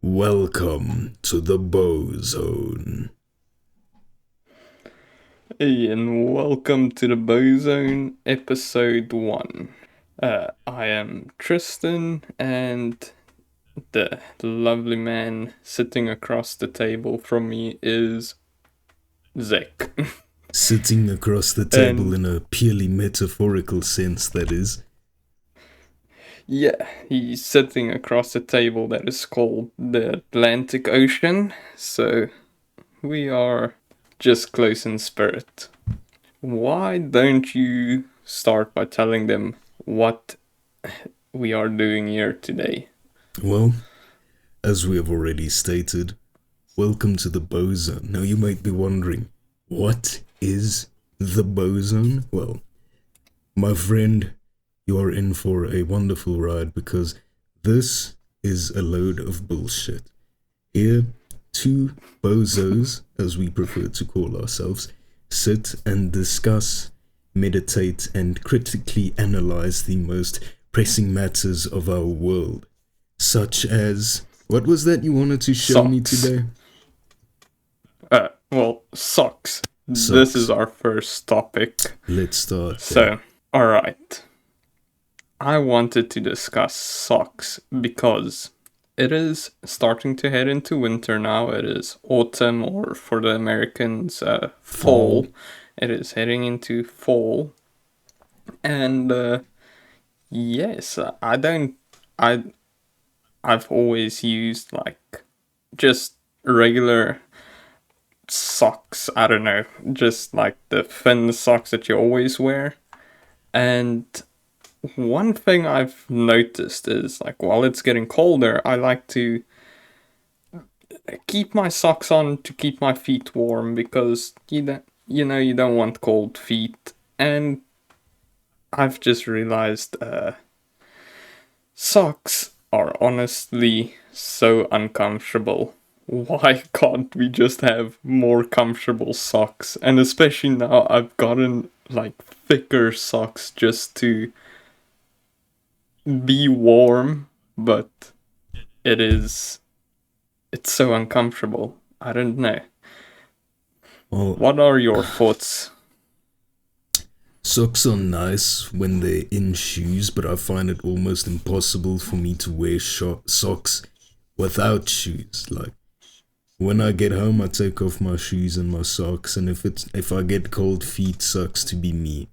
Welcome to the Bozone. Hey, and welcome to the Bozone episode 1. I am Tristan, and the lovely man sitting across the table from me is Zek. Sitting across the table And in a purely metaphorical sense, that is. yeah, he's sitting across the table that is called the Atlantic Ocean, so we are just close in spirit. Why don't you start by telling them what we are doing here today? Well, as we have already stated, welcome to the Bozone. Now you might be wondering, what is the Bozone? Well, my friend, you are in for a wonderful ride because this is a load of bullshit. Here, two bozos, as we prefer to call ourselves, sit and discuss, meditate, and critically analyze the most pressing matters of our world, such as what was that you wanted to show me Socks. today? Socks. This is Socks. our first topic. Let's start there. So, alright. I wanted to discuss socks because it is starting to head into winter now. It is autumn, or for the Americans, fall. It is heading into fall. And, yes, I don't. I I've always used like just regular socks. I don't know, just like the thin socks that you always wear. And one thing I've noticed is like while it's getting colder, I like to keep my socks on to keep my feet warm because you don't want cold feet. And I've just realized socks are honestly so uncomfortable. Why can't we just have more comfortable socks? And especially now I've gotten like thicker socks just to be warm, but it is it's so uncomfortable. I don't know. Well, What are your thoughts? socks are nice when they're in shoes, but I find it almost impossible for me to wear socks without shoes. Like, when I get home, I take off my shoes and my socks, and if I get cold feet, sucks to be me.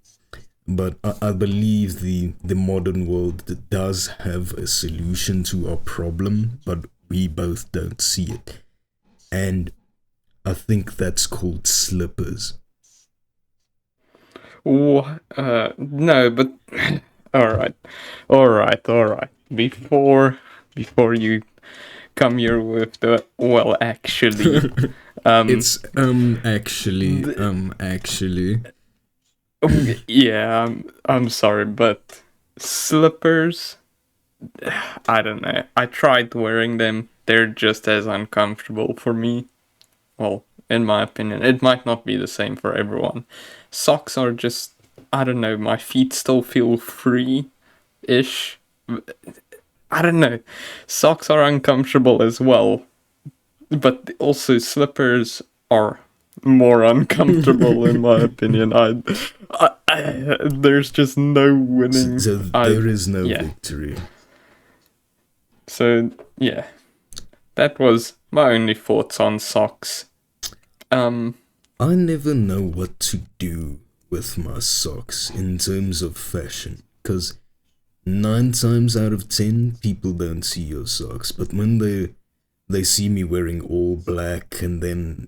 But I believe the modern world does have a solution to our problem, but we both don't see it. And I think that's called slippers. No, but all right, all right. Before you come here with the well, actually, um, It's actually. yeah, I'm sorry, but slippers. I don't know. I tried wearing them. They're just as uncomfortable for me. Well, in my opinion, it might not be the same for everyone. Socks are just, I don't know, my feet still feel free ish. I don't know. Socks are uncomfortable as well, but also slippers are more uncomfortable in my opinion. There's just no winning. So there is no Yeah. victory. So yeah, that was my only thoughts on socks. Um, I never know what to do with my socks in terms of fashion, because 9 times out of 10 people don't see your socks, but when they see me wearing all black and then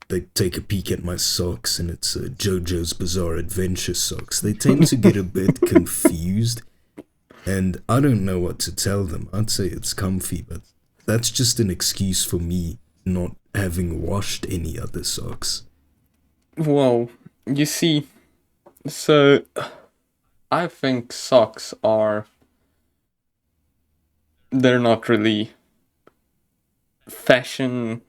they take a peek at my socks and it's JoJo's Bizarre Adventure socks, they tend to get a bit confused, and I don't know what to tell them. I'd say it's comfy, but that's just an excuse for me not having washed any other socks. well, you see, so I think socks are they're not really fashion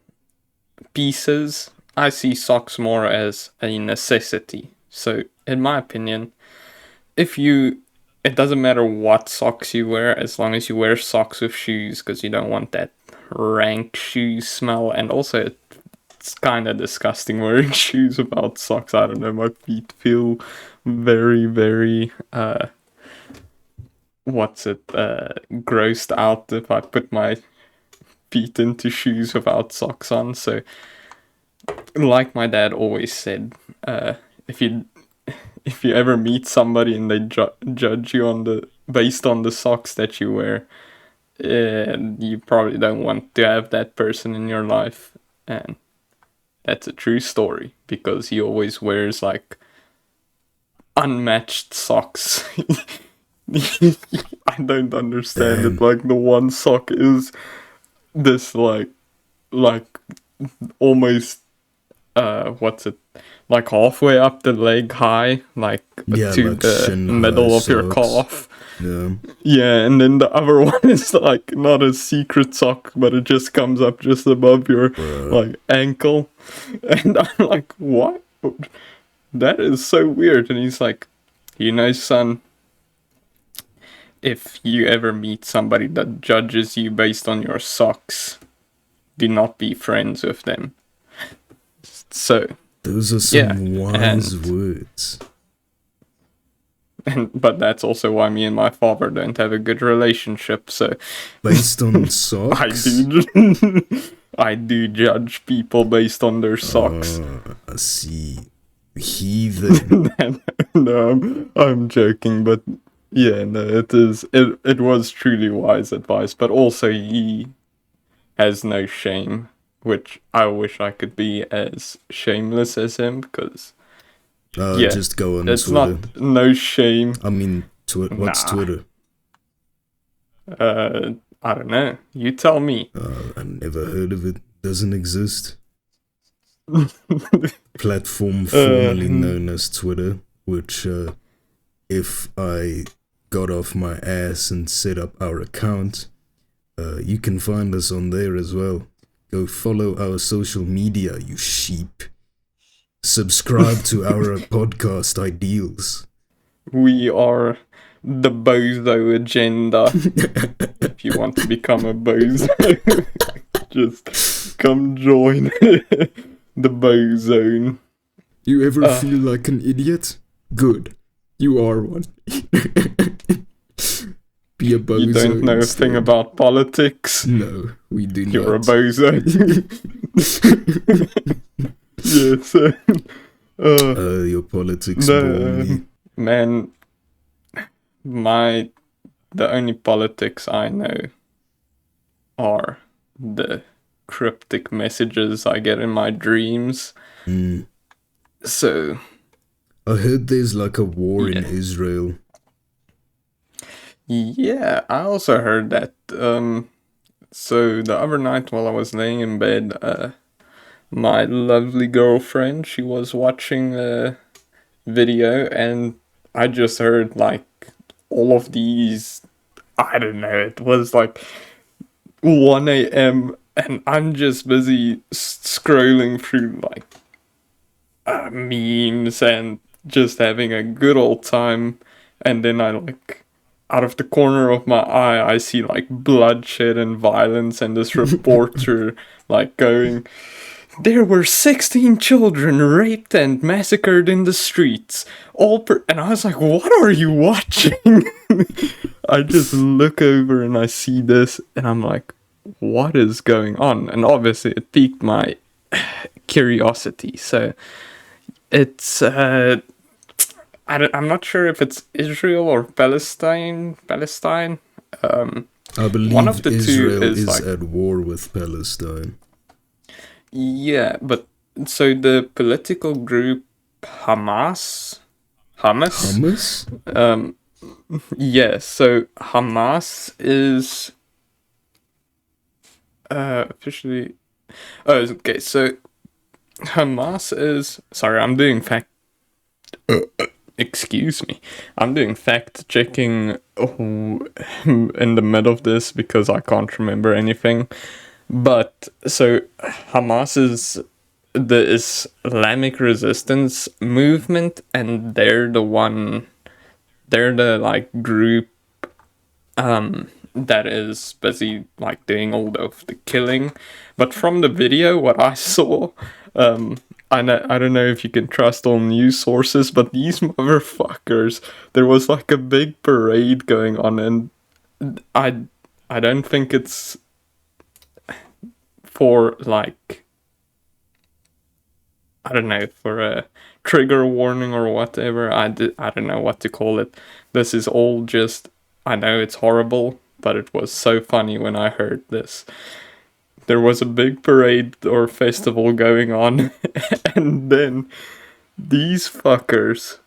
pieces. I see socks more as a necessity. So, in my opinion, if you it doesn't matter what socks you wear as long as you wear socks with shoes because you don't want that rank shoes smell, and also it's kind of disgusting wearing shoes without socks. I don't know, my feet feel very, very grossed out if I put my feet into shoes without socks on. So, like my dad always said, if you ever meet somebody and they judge you based on the socks that you wear, you probably don't want to have that person in your life. And that's a true story, because he always wears like unmatched socks. I don't understand it. Like, the one sock is this like almost like halfway up the leg high, like to like the middle of your calf. Yeah, and then the other one is like not a secret sock, but it just comes up just above your like ankle. And I'm like, what? That is so weird. And he's like, son, if you ever meet somebody that judges you based on your socks, do not be friends with them. So those are some wise words. But that's also why me and my father don't have a good relationship. So based on socks, I do judge people based on their socks. I see. Heathen. No, I'm joking, but yeah, no, it was truly wise advice, but also he has no shame, which I wish I could be as shameless as him, because just go on it's Twitter. Not no shame. I mean, what's Twitter? I don't know. You tell me. I never heard of it. Doesn't exist. Platform formerly known as Twitter, which if I got off my ass and set up our account, you can find us on there as well. Go follow our social media, you sheep. Subscribe to our podcast ideals. We are the Bozo agenda. If you want to become a Bozo, just come join the Bozone. You ever feel like an idiot? Good. You are one. Be a bozo. You don't know a thing about politics? No, we do not. You're a bozo. Yes. Your politics bore me. Man, the only politics I know are the cryptic messages I get in my dreams. So I heard there's like a war in Israel. Yeah, I also heard that. So the other night while I was laying in bed, my lovely girlfriend, she was watching a video, and I just heard like all of these, I don't know, it was like 1 a.m. and I'm just busy scrolling through like memes and just having a good old time, and then I like, out of the corner of my eye, I see like bloodshed and violence, and this reporter like going, there were 16 children raped and massacred in the streets. And I was like, what are you watching? I just look over and I see this, and I'm like, what is going on? And obviously it piqued my curiosity. So it's I'm not sure if it's Israel or Palestine. I believe one of the Israel two is is like, at war with Palestine. Yeah, but so the political group Hamas? Yeah, so Hamas is officially... Oh, okay, so Hamas is... Sorry, I'm doing excuse me. I'm doing fact-checking in the middle of this because I can't remember anything. But, so, Hamas is the Islamic resistance movement, and they're the like, group that is busy like doing all of the killing. But from the video, what I saw, I don't know if you can trust all news sources, but these motherfuckers, there was like a big parade going on, and I I don't think it's for like, I don't know, for a trigger warning or whatever. I don't know what to call it. This is all just, I know it's horrible, but it was so funny when I heard this. There was a big parade or festival going on, and then these fuckers,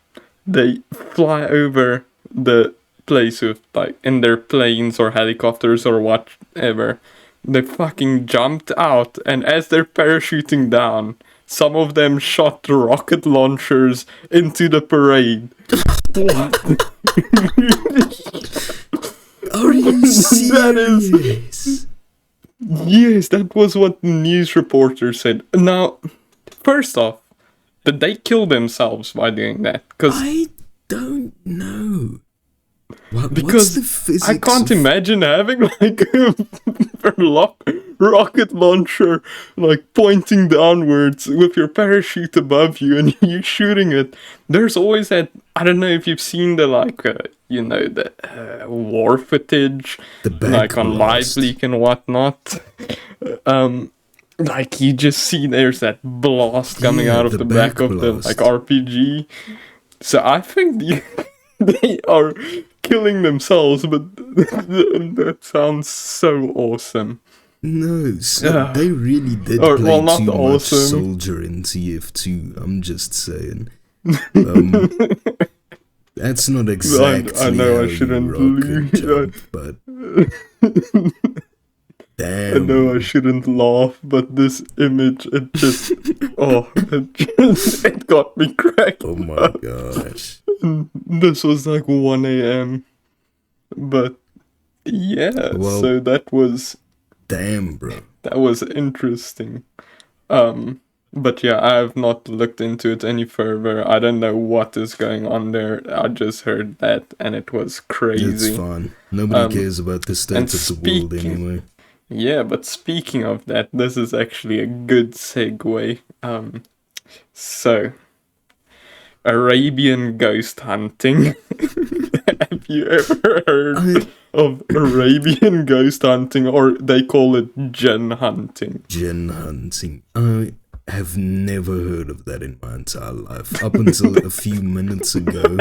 they fly over the place with, like, in their planes or helicopters or whatever. They fucking jumped out, and as they're parachuting down, some of them shot rocket launchers into the parade. Are you serious? Yes, that was what the news reporter said. Now, first off, did they kill themselves by doing that? I don't know. Because what's the physics I can't imagine having like a rocket launcher like pointing downwards with your parachute above you and you shooting it. There's always that, I don't know if you've seen the like, the war footage, like on Live Leak and whatnot. Like you just see there's that blast coming out of the back of the like RPG. So I think they are killing themselves, but that sounds so awesome. No, so they really did play not too much soldier in TF2. I'm just saying. That's not exactly I know I shouldn't jump, but damn. I know I shouldn't laugh, but this image, it just it got me cracked. Oh my gosh. This was like 1 a.m. But yeah, well, so that was, damn, bro. That was interesting. But yeah, I have not looked into it any further. I don't know what is going on there. I just heard that, and it was crazy. It's fine. Nobody cares about the state of the world anyway. Yeah, but speaking of that, this is actually a good segue. So, Arabian ghost hunting. Have you ever heard of Arabian ghost hunting, or they call it jinn hunting? Jinn hunting. I have never heard of that in my entire life. Up until a few minutes ago,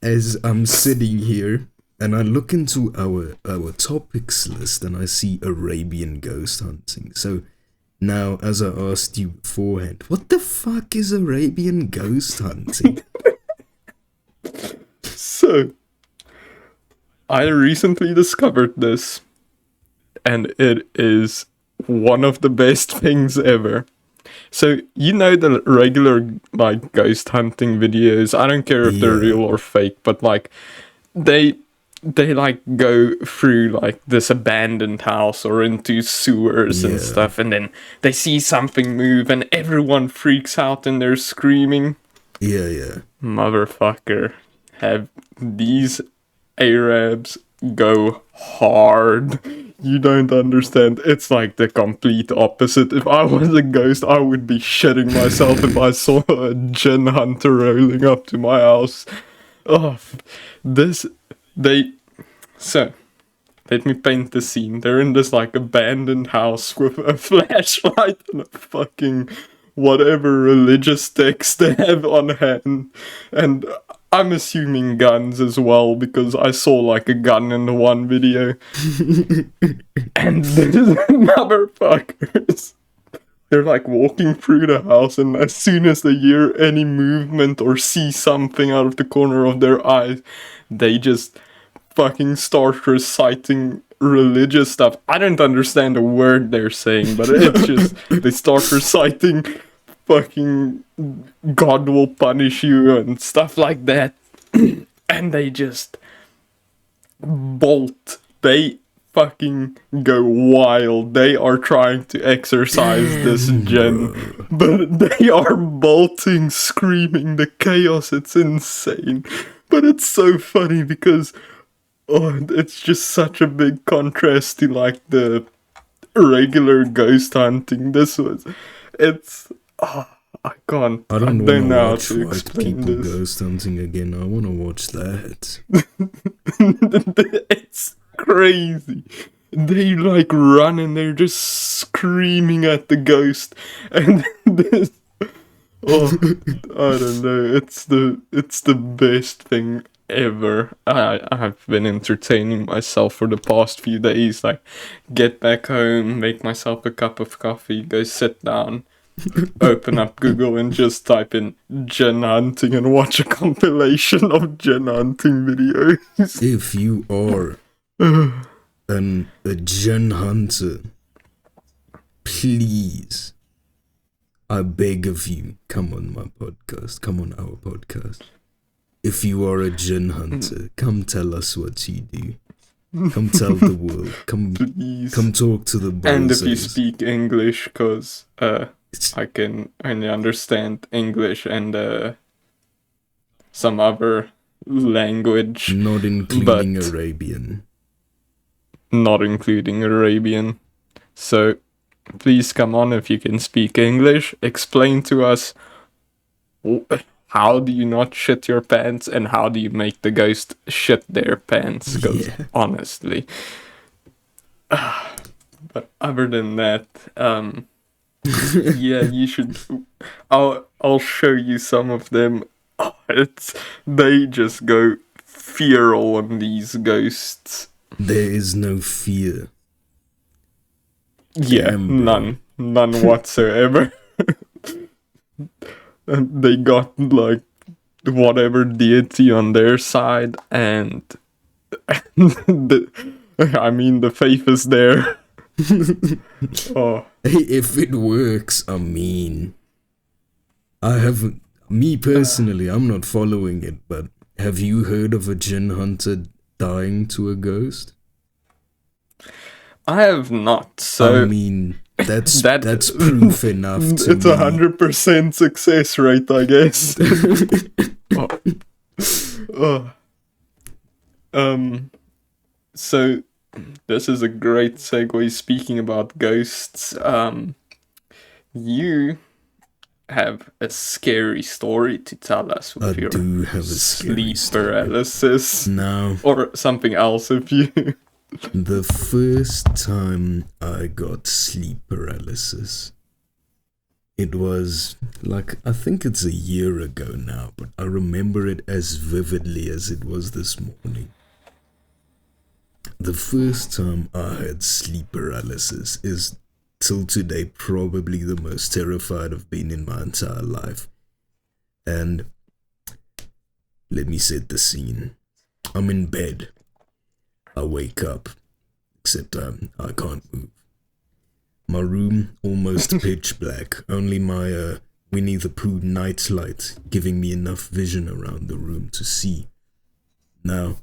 as I'm sitting here and I look into our topics list and I see Arabian ghost hunting. So now, as I asked you beforehand, what the fuck is Arabian ghost hunting? So, I recently discovered this, and it is one of the best things ever. So, you know the regular, like, ghost hunting videos, I don't care if they're real or fake, but, like, they like go through like this abandoned house or into sewers and stuff, and then they see something move and everyone freaks out and they're screaming. Yeah. Motherfucker, have these Arabs go hard. You don't understand. It's like the complete opposite. If I was a ghost, I would be shitting myself if I saw a jinn hunter rolling up to my house. Oh, so, let me paint the scene. They're in this like abandoned house with a flashlight and a fucking whatever religious text they have on hand. And I'm assuming guns as well, because I saw like a gun in the one video. And these motherfuckers, they're like walking through the house, and as soon as they hear any movement or see something out of the corner of their eyes, they just fucking start reciting religious stuff. I don't understand a word they're saying, but it's just, they start reciting fucking God will punish you and stuff like that. And they just bolt. They fucking go wild. They are trying to exorcise this jinn, but they are bolting, screaming, the chaos, it's insane. But it's so funny because Oh, it's just such a big contrast to like the regular ghost hunting. It's, oh, I I don't want to don't know how watch to white explain people this. ghost hunting again. I want to watch that. It's crazy. They like run and they're just screaming at the ghost, and this, oh, I don't know. It's the best thing ever. I've been entertaining myself for the past few days. Like, get back home, make myself a cup of coffee, go sit down, open up Google and just type in gen hunting and watch a compilation of gen hunting videos. If you are a gen hunter, please, I beg of you, come on my podcast. Come on our podcast. If you are a gen hunter, come tell us what you do. Come tell the world. Please. Come talk to the bozos. And if you speak English, because I can only understand English and some other language, not including Arabian. Not including Arabian. So please come on if you can speak English. Explain to us how do you not shit your pants and how do you make the ghost shit their pants? Because honestly, but other than that, yeah, you should. I'll show you some of them. Oh, they just go feral on these ghosts. There is no fear. Yeah, Damn, none whatsoever. And they got like whatever deity on their side, and the faith is there. Oh, if it works, I mean, I haven't. Me personally, I'm not following it, but have you heard of a gen hunter dying to a ghost? I have not. So I mean, that's proof enough to it's me. 100% success rate, I guess. So this is a great segue. Speaking about ghosts, you have a scary story to tell us with your do have a scary sleep paralysis. Now, or something else if you. The first time I got sleep paralysis, it was like, I think it's a year ago now, but I remember it as vividly as it was this morning. The first time I had sleep paralysis is, till today, probably the most terrified I've been in my entire life. And let me set the scene. I'm in bed. I wake up, except I can't move. My room almost pitch black, only my Winnie the Pooh night light giving me enough vision around the room to see. Now,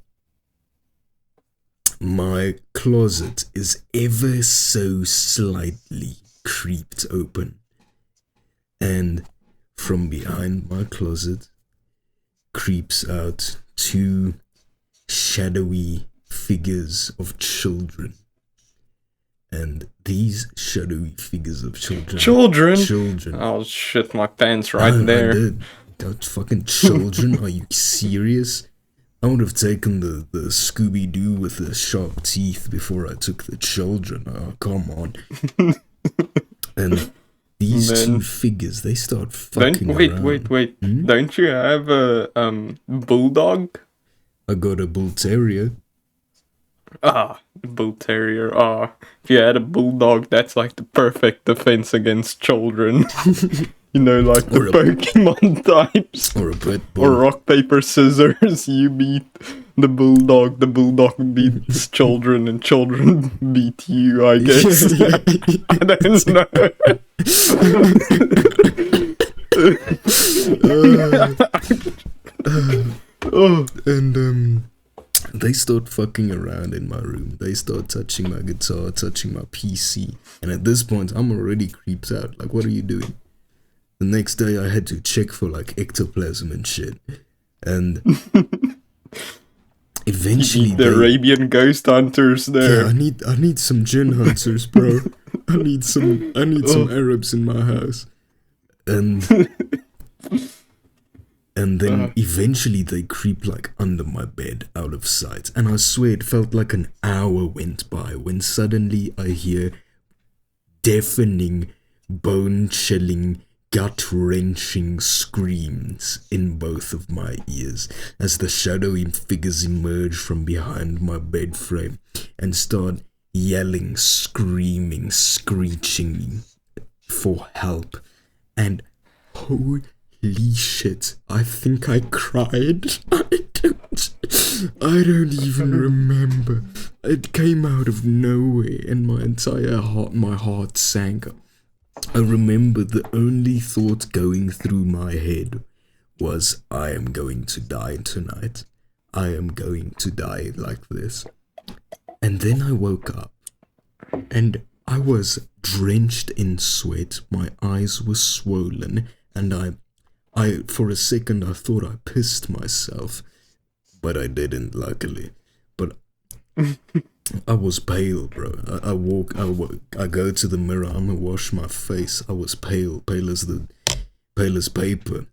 my closet is ever so slightly creeped open, and from behind my closet creeps out two shadowy figures of children. And these shadowy figures of children. I'll shit my pants right there. Those fucking children. Are you serious? I would have taken the Scooby-Doo with the sharp teeth before I took the children. Oh, come on. And these two figures, they start fucking around. Wait. Don't you have a bulldog? I got a bull terrier. Bull terrier. If you had a bulldog, that's like the perfect defense against children. You know, like the Pokemon types. Or a pit bull. Or rock, paper, scissors. You beat the bulldog beats children, and children beat you, I guess. I don't know. And they start fucking around in my room. They start touching my guitar, touching my PC. And at this point, I'm already creeped out. Like, what are you doing? The next day, I had to check for, like, ectoplasm and shit. And eventually The Arabian ghost hunters there. Yeah, I need some gin hunters, bro. I need some Arabs in my house. And then eventually they creep like under my bed out of sight. And I swear it felt like an hour went by when suddenly I hear deafening, bone-chilling, gut-wrenching screams in both of my ears as the shadowy figures emerge from behind my bed frame and start yelling, screaming, screeching for help. And holy shit, I think I cried. I don't even remember. It came out of nowhere and my heart sank. I remember the only thought going through my head was, I am going to die tonight. I am going to die like this. And then I woke up and I was drenched in sweat. My eyes were swollen and I for a second I thought I pissed myself, but I didn't, luckily. But I was pale, bro. I go to the mirror. I'm gonna wash my face. I was pale as paper.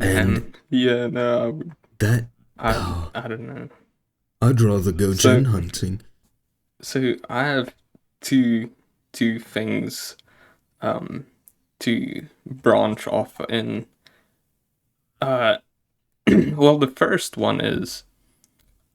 And yeah, no, that I don't know. I'd rather go gin hunting. So I have two things to branch off in. Well, the first one is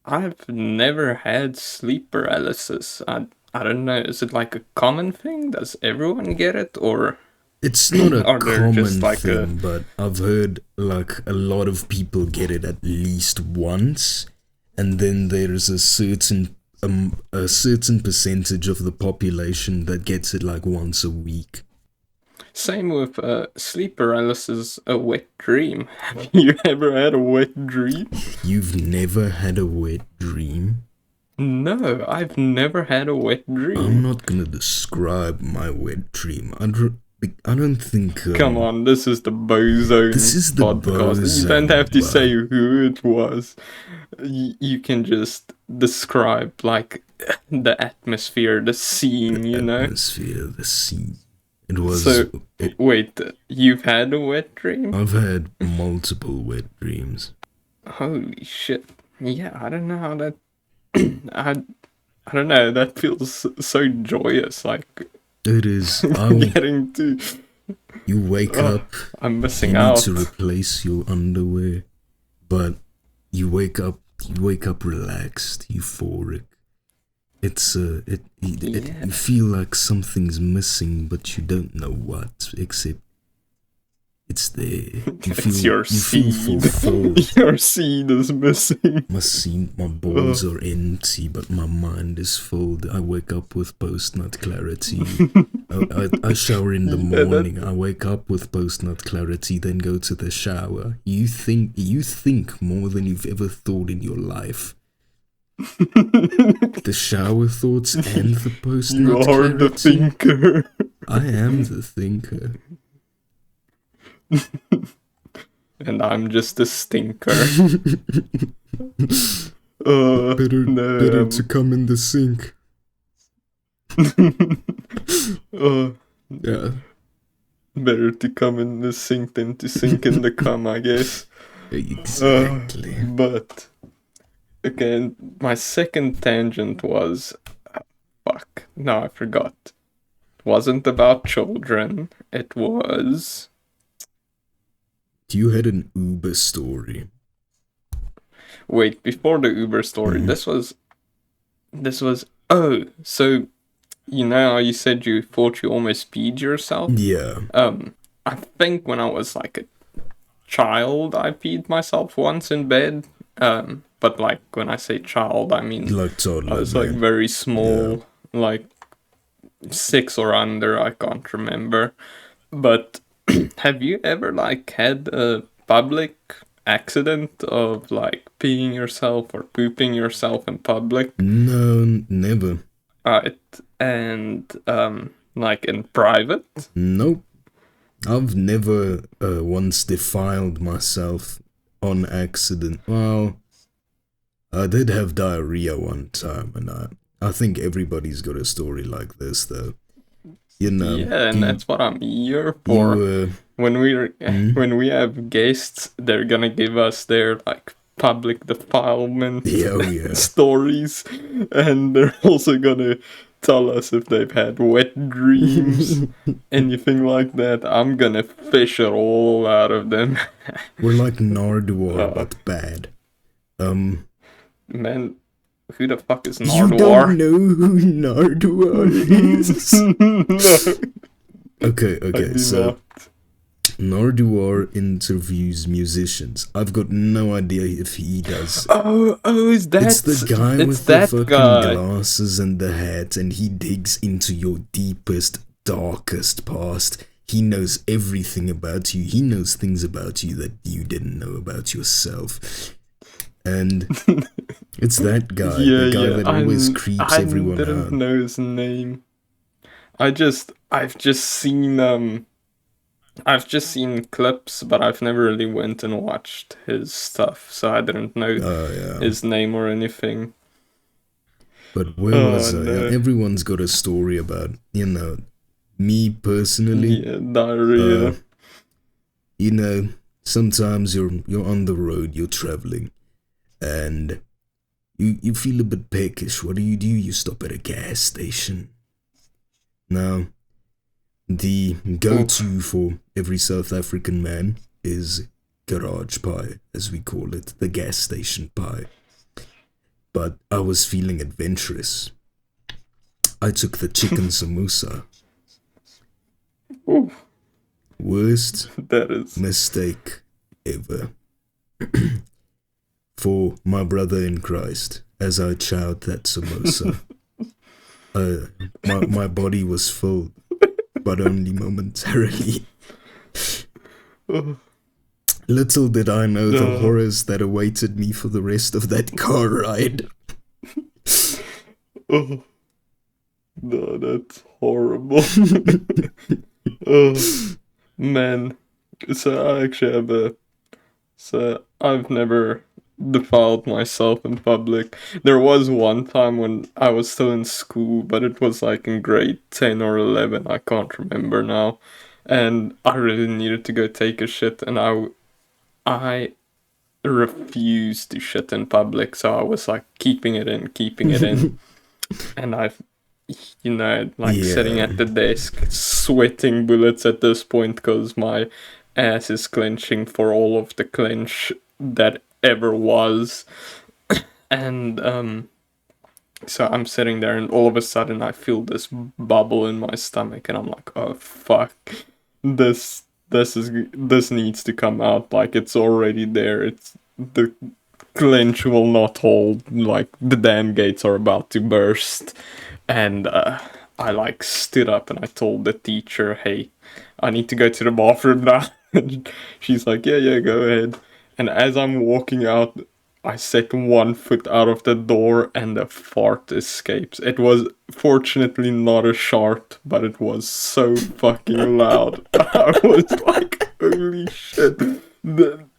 I've never had sleep paralysis. I don't know, is it like a common thing? Does everyone get it, or it's not a common thing, but I've heard like a lot of people get it at least once, and then there's a certain percentage of the population that gets it like once a week. Same with sleep paralysis, a wet dream. Have you ever had a wet dream? You've never had a wet dream? No, I've never had a wet dream. I'm not gonna describe my wet dream. I don't think... Come on, this is the Bozone podcast. Bozone, you don't have to say who it was. You can just describe, like, the atmosphere, the scene, you know? The atmosphere, the scene. It was... So, wait, you've had a wet dream? I've had multiple wet dreams. Holy shit. Yeah, I don't know how that... I don't know, that feels so joyous, like... It is. Getting to... You wake up... I'm missing out. You need to replace your underwear, but you wake up relaxed, euphoric. It's you feel like something's missing, but you don't know what, except it's there. It's your seed. Feel fulfilled. Your seed is missing. My balls are empty, but my mind is full. I wake up with post-nut clarity. I shower in the morning. I wake up with post-nut clarity, then go to the shower. You think more than you've ever thought in your life. The shower thoughts and the post-nut clarity. You are the thinker. I am the thinker. And I'm just a stinker. Better to come in the sink. Yeah. Better to come in the sink than to sink in the cum, I guess. Exactly. But okay, my second tangent was no, I forgot. It wasn't about children. It was... You had an Uber story. Wait, before the Uber story, this was so you know how you said you thought you almost peed yourself? Yeah. I think when I was like a child, I peed myself once in bed. But like when I say child, I mean like toddler. I was like very small, like 6 or under, I can't remember. But have you ever like had a public accident of like peeing yourself or pooping yourself in public? No, never. And like in private? Nope. I've never once defiled myself on accident. Well, I did have diarrhea one time, and I think everybody's got a story like this, though. You know, Yeah, and you that's what I'm here for. you When we hmm? when we have guests, they're gonna give us their like public defilement Yeah, oh yeah. stories, and they're also gonna tell us if they've had wet dreams, anything like that. I'm gonna fish it all out of them. We're like Nardwar, uh, but bad. Um, man, who the fuck is you don't Nardwar? know who Nardwar is? No, Okay, I okay, do so not. Nardwar interviews musicians. I've got no idea if he does. Oh, is It's that? the guy It's with the that fucking guy. glasses and the hat, and he digs into your deepest, darkest past. He knows everything about you. He knows things about you that you didn't know about yourself. And it's that guy, the Yeah, guy yeah. that always creeps I everyone didn't out. know his name. I've just seen I've just seen clips, but I've never really went and watched his stuff, so I didn't know Oh, yeah. his name or anything. But where Oh was I? Yeah, no. everyone's got a story about, me personally. Yeah, Uh, diarrhea. sometimes you're on the road, you're traveling, and you feel a bit peckish. What do? You stop at a gas station. Now, the Oof. go-to for every South African man is garage pie, as we call it, the gas station pie. But I was feeling adventurous. I took the chicken samosa. Oof. Worst That is. mistake ever. For my brother in Christ, as I chowed that samosa, my body was full, but only momentarily. Oh, Little did I know the no. horrors that awaited me for the rest of that car ride. Oh, no, that's horrible. Oh, man. So I actually have a. So I've never defiled myself in public. There was one time when I was still in school, but it was like in grade 10 or 11, I can't remember now. And I really needed to go take a shit, and I refused to shit in public, so I was like keeping it in. And I've, like sitting Yeah, at the desk, sweating bullets at this point because my ass is clenching for all of the clench that ever was. And so I'm sitting there, and all of a sudden I feel this bubble in my stomach, and I'm like, oh fuck, this needs to come out. Like it's already there. It's the clench will not hold. Like the damn gates are about to burst, and I like stood up and I told the teacher, hey, I need to go to the bathroom now. And she's like, yeah, yeah, go ahead. And as I'm walking out, I set one foot out of the door and a fart escapes. It was fortunately not a shart, but it was so fucking loud. I was like, holy shit.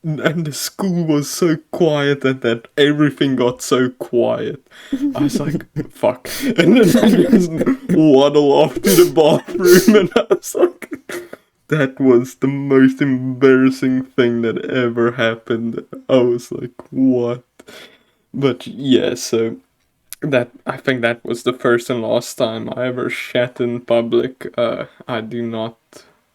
And the school was so quiet at that everything got so quiet. I was like, fuck. And then I just waddle off to the bathroom, and I was like, that was the most embarrassing thing that ever happened. I was like, what? But yeah, so that I think that was the first and last time I ever shat in public. I do not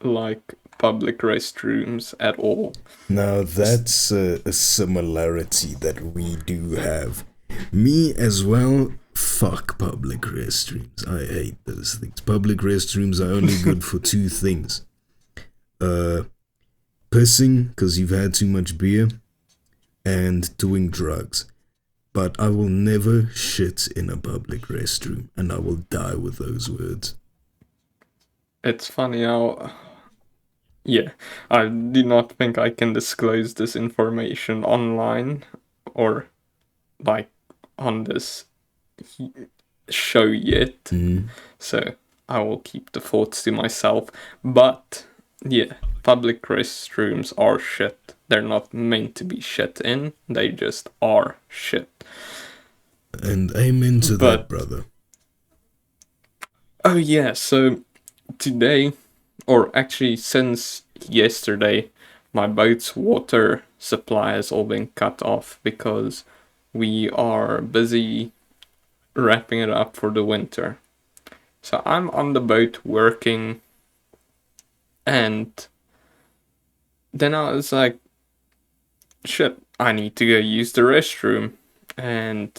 like public restrooms at all. now that's a similarity that we do have. Me as well. Fuck public restrooms. I hate those things. Public restrooms are only good for two things: uh, pissing because you've had too much beer, and doing drugs. But I will never shit in a public restroom, and I will die with those words. It's funny how, yeah, I do not think I can disclose this information online or like on this show yet. Mm. So I will keep the thoughts to myself. But yeah, public restrooms are shit. They're not meant to be shit in, they just are shit. And amen to that, brother. Oh yeah, so today, or actually since yesterday, my boat's water supply has all been cut off because we are busy wrapping it up for the winter. So I'm on the boat working, and then I was like, shit, I need to go use the restroom. And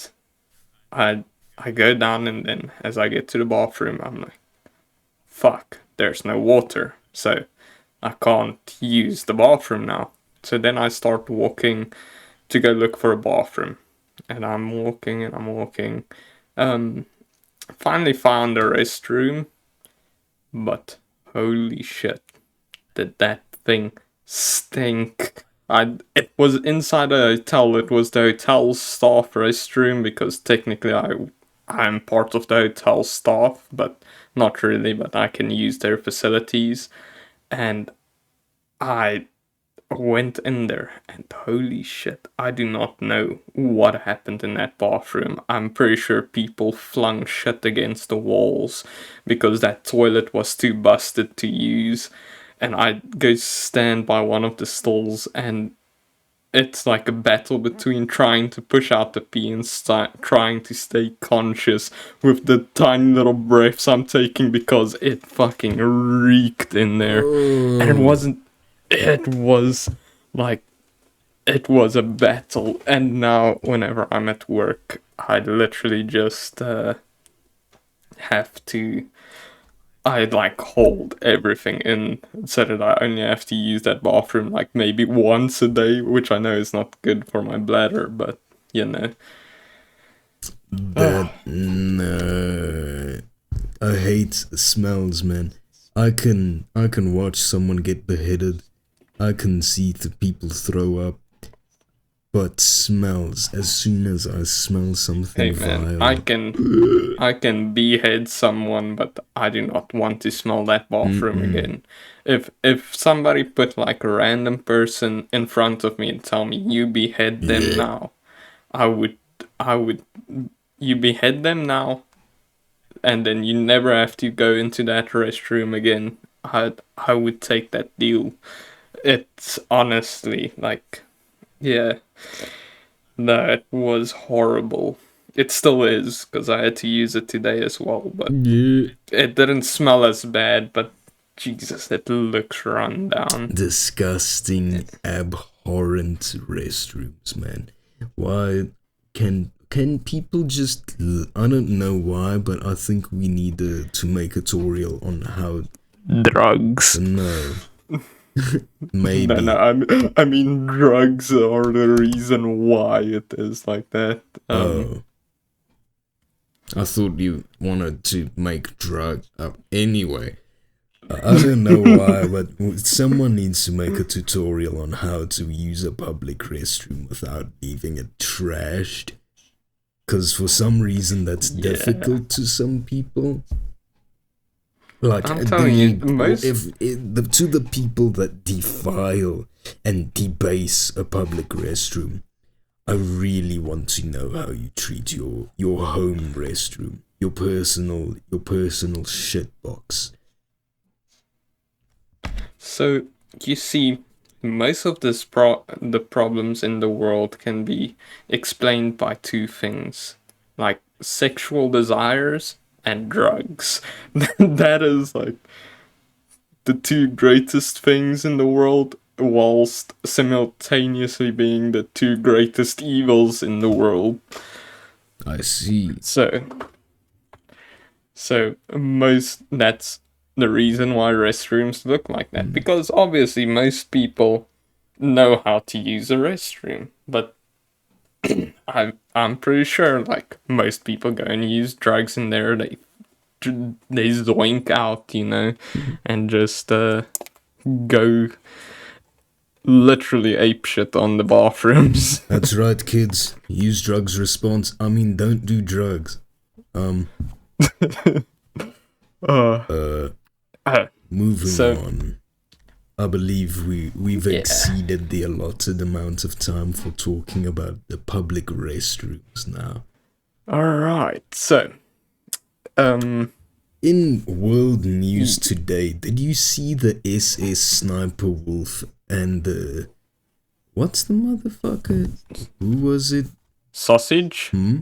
I I go down, and then as I get to the bathroom, I'm like, fuck, there's no water. So I can't use the bathroom now. So then I start walking to go look for a bathroom. And I'm walking and I'm walking. Finally found a restroom. But holy shit, did that thing stink. It was inside a hotel. It was the hotel staff restroom because technically I'm part of the hotel staff, but not really, but I can use their facilities. And I went in there, and holy shit, I do not know what happened in that bathroom. I'm pretty sure people flung shit against the walls because that toilet was too busted to use. And I go stand by one of the stalls, and it's like a battle between trying to push out the pee and trying to stay conscious with the tiny little breaths I'm taking because it fucking reeked in there. And it wasn't. It was like. It was a battle. And now, whenever I'm at work, I literally just have to. I like hold everything in so that I only have to use that bathroom like maybe once a day, which I know is not good for my bladder, but you know. That no, I hate smells, man. I can watch someone get beheaded. I can see the people throw up. But smells, as soon as I smell something Hey man, vile, I can behead someone, but I do not want to smell that bathroom again. If somebody put like a random person in front of me and tell me you behead them now, I would you behead them now, and then you never have to go into that restroom again. I would take that deal. It's honestly like, yeah. That was horrible. It still is, because I had to use it today as well, but it didn't smell as bad, but Jesus, it looks run down. disgusting, abhorrent restrooms, man. Why can people just? I don't know why, but I think we need to make a tutorial on how. Drugs. No. Maybe. No, I mean drugs are the reason why it is like that. Oh. I thought you wanted to make drug. Anyway, I don't know why, but someone needs to make a tutorial on how to use a public restroom without leaving it trashed. Because for some reason that's difficult to some people. Like, I'm telling you, to the people that defile and debase a public restroom, I really want to know how you treat your home restroom, your personal shit box. So you see, most of the problems in the world can be explained by two things, like sexual desires and drugs. That is like the two greatest things in the world, whilst simultaneously being the two greatest evils in the world. I see. So that's the reason why restrooms look like that. Because obviously most people know how to use a restroom, but I'm pretty sure like most people go and use drugs in there. They zoink out, you know, and just go literally apeshit on the bathrooms. That's right, kids. Use drugs don't do drugs. Moving on. I believe we've Yeah. exceeded the allotted amount of time for talking about the public restrooms now. Alright, so, um, In world news y- today, did you see the SSSniperWolf and the... What's the motherfucker? Who was it? sausage? Hmm?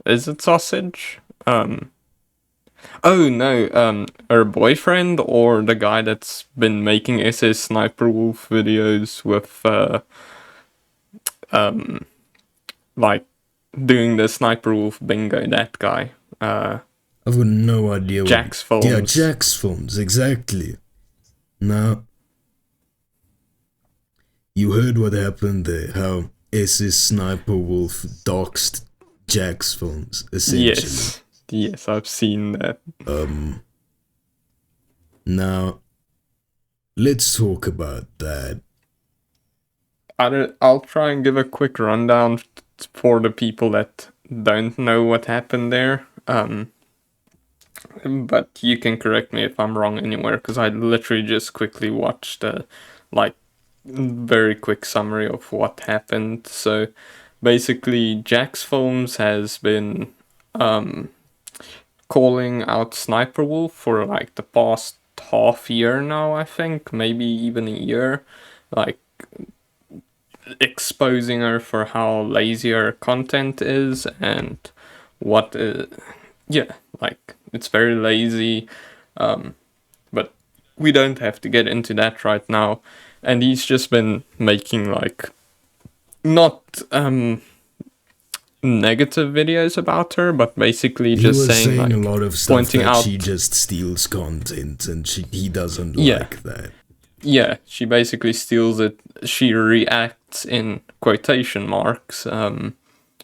Is it sausage? Oh no, her boyfriend or the guy that's been making SSSniperWolf videos with, like, doing the Sniper Wolf bingo, that guy. I've got no idea what... Jack's Yeah, Films. Jack's Films, exactly. Now, you heard what happened there, how SSSniperWolf doxed Jack's Films, essentially. Yes. Yes, I've seen that. Now, let's talk about that. I'll try and give a quick rundown for the people that don't know what happened there. But you can correct me if I'm wrong anywhere, because I literally just quickly watched a like very quick summary of what happened. So basically, Jack's Films has been calling out Sniper Wolf for like the past half year now, I think, maybe even a year, like exposing her for how lazy her content is and what yeah, like it's very lazy, but we don't have to get into that right now. And he's just been making like not negative videos about her, but basically He just was saying saying a like lot of stuff pointing that she out, just steals content and he doesn't yeah, like that. yeah, she basically steals it. She reacts in quotation marks,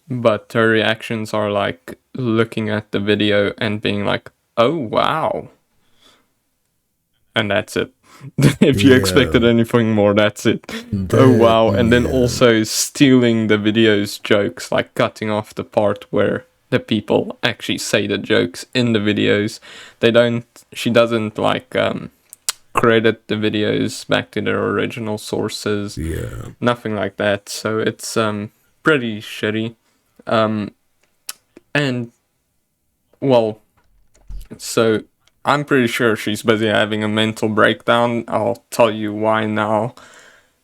but her reactions are like looking at the video and being like, "Oh wow," and that's it. If you Yeah, expected anything more, that's it. Oh that, wow, and then yeah. also stealing the video's jokes, like cutting off the part where the people actually say the jokes in the videos. They don't. She doesn't like credit the videos back to their original sources. Yeah. Nothing like that. So it's pretty shitty. And well, so I'm pretty sure she's busy having a mental breakdown. I'll tell you why now.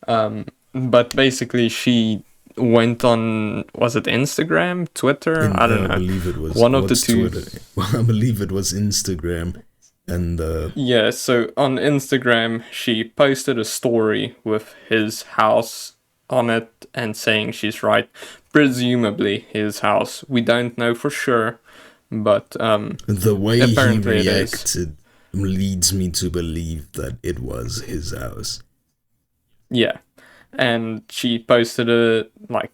But basically, she went on, was it Instagram, Twitter? I don't I know. believe it was, One of the what's two. Twitter? Well, I believe it was Instagram. And, Yeah, so on Instagram, she posted a story with his house on it and saying she's right. Presumably his house. We don't know for sure, but the way he apparently it is. reacted leads me to believe that it was his house. Yeah. And she posted a like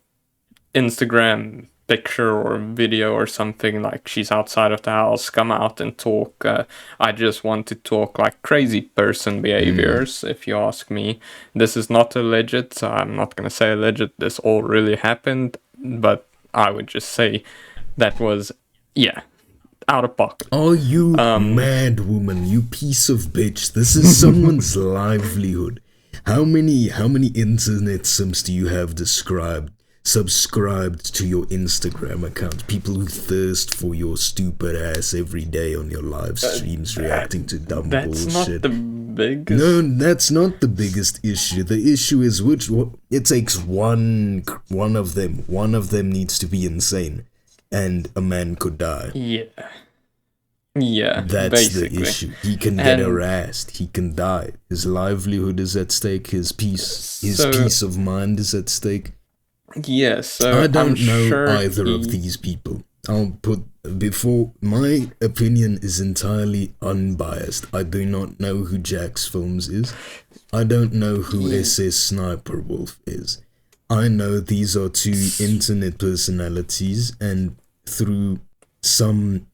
Instagram picture or video or something like she's outside of the house, come out and talk. I just want to talk like crazy person behaviors, if you ask me. This is not alleged, so I'm not going to say alleged. This all really happened, but I would just say that was, yeah, out of pocket. Oh, you mad woman, you piece of bitch. This is someone's livelihood. How many internet sims do you have subscribed to your Instagram account? People who thirst for your stupid ass every day on your live streams reacting to dumb That's bullshit. not the biggest. No, that's not the biggest issue. The issue is it takes one of them. One of them needs to be insane, and a man could die. Yeah. Yeah, That's basically. the issue. He can get harassed. He can die. His livelihood is at stake. His peace of mind is at stake. Yeah, so I don't I'm know sure either of these people. I'll put before my opinion is entirely unbiased. I do not know who Jack's Films is. I don't know who SSSniperWolf is. I know these are two internet personalities, and through some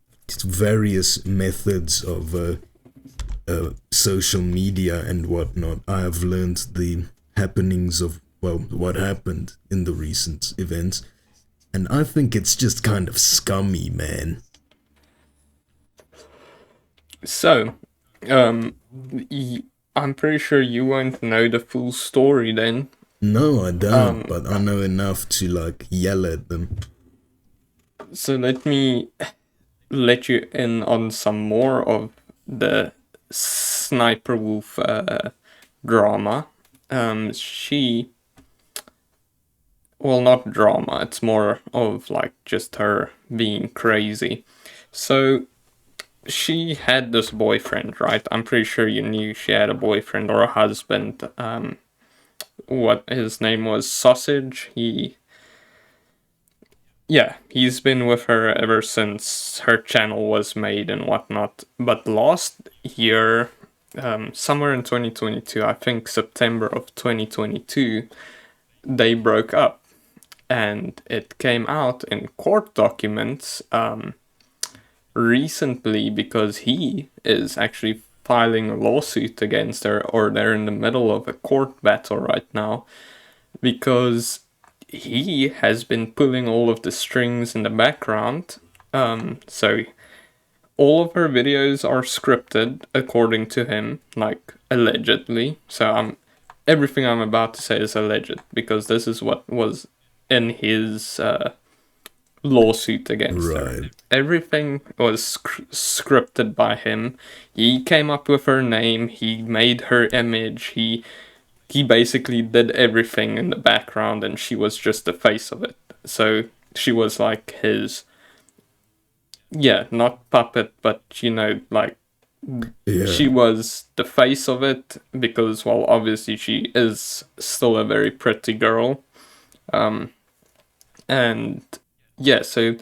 various methods of social media and whatnot, I have learned the happenings of, well, what happened in the recent events, and I think it's just kind of scummy, man. So, I'm pretty sure you won't know the full story then. No, I don't, Um, but I know enough to like yell at them. so let me let you in on some more of the Sniper Wolf drama. She, well, not drama, it's more of like just her being crazy. So she had this boyfriend, right? I'm pretty sure you knew she had a boyfriend or a husband. What his name was, Sausage. Yeah, he's been with her ever since her channel was made and whatnot. But last year, somewhere in 2022, I think September of 2022, they broke up. And it came out in court documents recently because he is actually filing a lawsuit against her, or they're in the middle of a court battle right now because he has been pulling all of the strings in the background. So all of her videos are scripted according to him, like allegedly. So everything I'm about to say is alleged because this is what was in his lawsuit against her. Right. Everything was scripted by him. He came up with her name. He made her image. He basically did everything in the background, and she was just the face of it. So she was like his, yeah, not puppet, but like Yeah. she was the face of it because, well, obviously she is still a very pretty girl. And yeah, so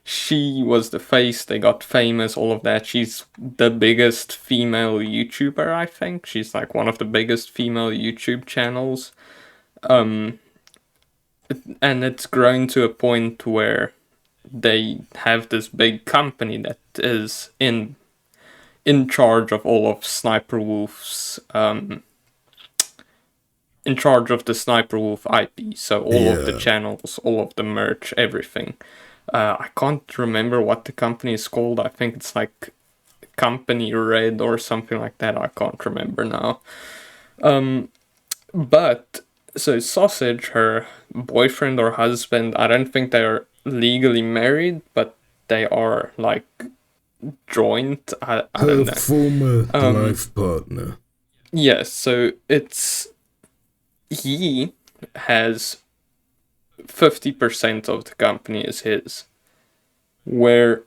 she was the face, they got famous, all of that. She's the biggest female YouTuber, I think. She's like one of the biggest female YouTube channels. And it's grown to a point where they have this big company that is in charge of all of Sniper Wolf's in charge of the Sniper Wolf IP. So all of the Yeah. channels, all of the merch, everything. I can't remember what the company is called. I think it's like Company Red or something like that. I can't remember now. But so Sausage, her boyfriend or husband, I don't think they are legally married, but they are like joint. I Her don't know. former life partner. Yes, so it's he has 50% of the company is his. Where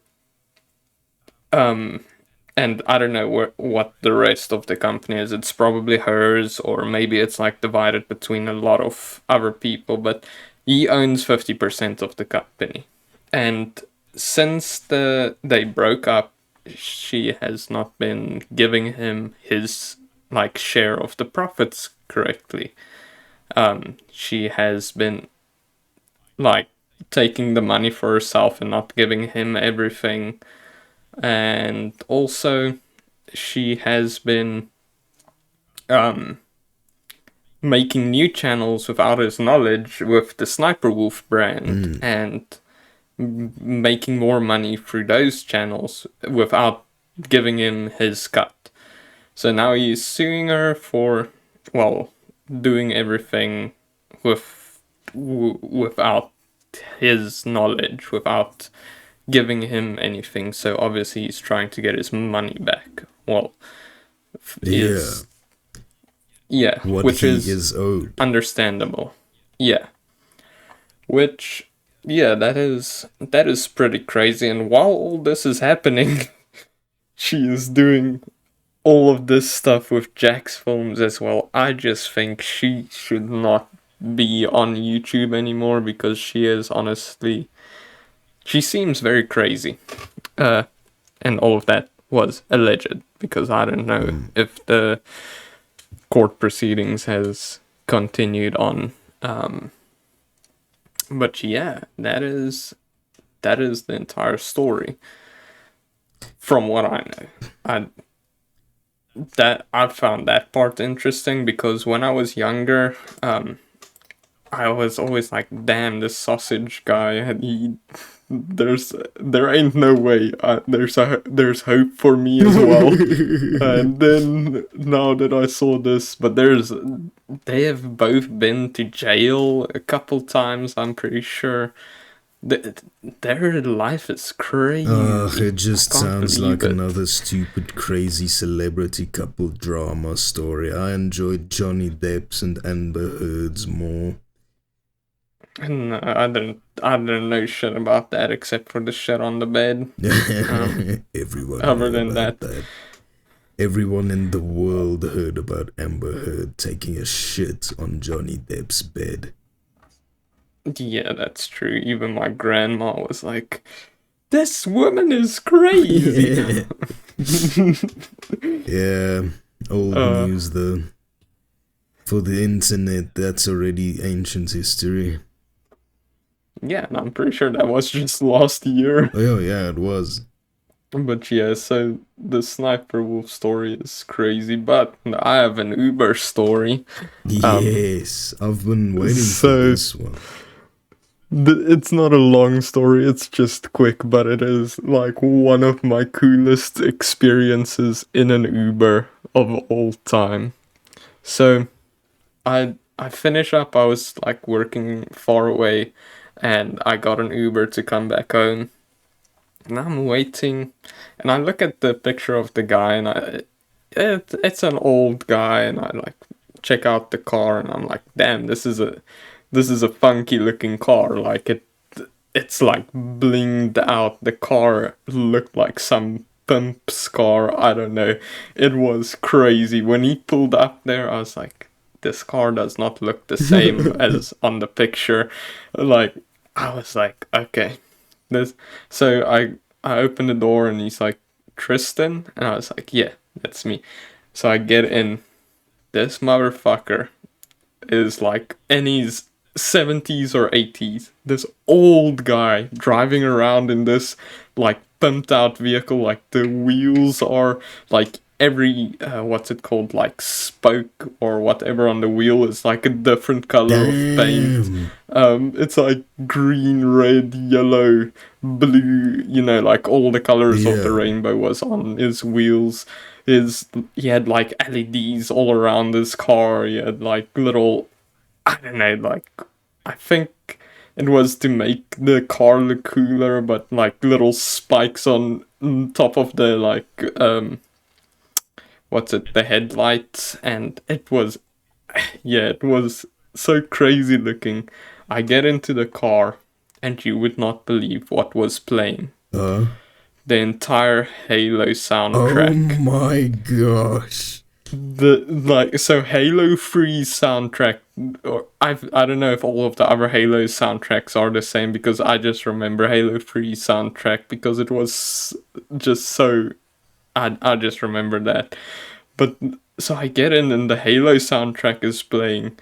and I don't know what the rest of the company is. It's probably hers, or maybe it's like divided between a lot of other people, but he owns 50% of the company. And since they broke up, she has not been giving him his like share of the profits correctly. She has been like taking the money for herself and not giving him everything. And also she has been making new channels without his knowledge with the Sniper Wolf brand and making more money through those channels without giving him his cut. So now he's suing her for, well, doing everything without his knowledge, without giving him anything. So obviously he's trying to get his money back. Well, Yeah. is yeah, What which he is is owed. understandable. Yeah, which yeah, that is pretty crazy. And while all this is happening, she is doing all of this stuff with Jack's films as well. I just think she should not be on YouTube anymore because she is honestly, she seems very crazy. Uh, and all of that was alleged because I don't know if the court proceedings has continued on. But yeah, that is the entire story from what I know. I I found that part interesting because when I was younger, I was always like, damn, this sausage guy, and there ain't no way. There's hope for me as well. And then now that I saw this, but they have both been to jail a couple times. I'm pretty sure. Th- their life is crazy. It I just can't sounds believe like it. another stupid, crazy celebrity couple drama story. I enjoyed Johnny Depp's and Amber Heard's more. And I didn't know shit about that except for the shit on the bed. Everyone Other knew than about that, that. Everyone in the world heard about Amber Heard taking a shit on Johnny Depp's bed. yeah, that's true. Even my grandma was like, "This woman is crazy." Yeah, old uh, news though. For the internet, that's already ancient history. yeah, and I'm pretty sure that was just last year. Oh, yeah, it was. But yeah, so the Sniper Wolf story is crazy, but I have an Uber story. Um, Yes, I've been waiting for so this one. it's not a long story, it's just quick, but it is like one of my coolest experiences in an Uber of all time. So I finish up, I was like working far away and I got an Uber to come back home. And I'm waiting and I look at the picture of the guy and it's an old guy and I like check out the car and I'm like, damn, this is a funky looking car. Like it's like blinged out. The car looked like some pimp's car. I don't know. It was crazy. When he pulled up there, I was like, this car does not look the same as on the picture. Like I was like, okay. This so I opened the door and he's like, Tristan? And I was like, yeah, that's me. So I get in. This motherfucker is like in his 70s or 80s. This old guy driving around in this like pumped out vehicle. Like the wheels are like every what's it called, like spoke or whatever on the wheel is like a different color of paint. Damn. It's like green, red, yellow, blue, you know, like all the colors of the Yeah. rainbow was on his wheels. He had like LEDs all around his car. He had like little, I don't know, like I think it was to make the car look cooler, but like little spikes on top of the like what's it, the headlights, and it was, yeah, it was so crazy looking. I get into the car, and you would not believe what was playing. Uh, The entire Halo oh soundtrack. my gosh. The like so Halo 3 soundtrack, or I don't know if all of the other Halo soundtracks are the same, because I just remember Halo 3 soundtrack because it was just so, I just remember that. But so I get in and the Halo soundtrack is playing,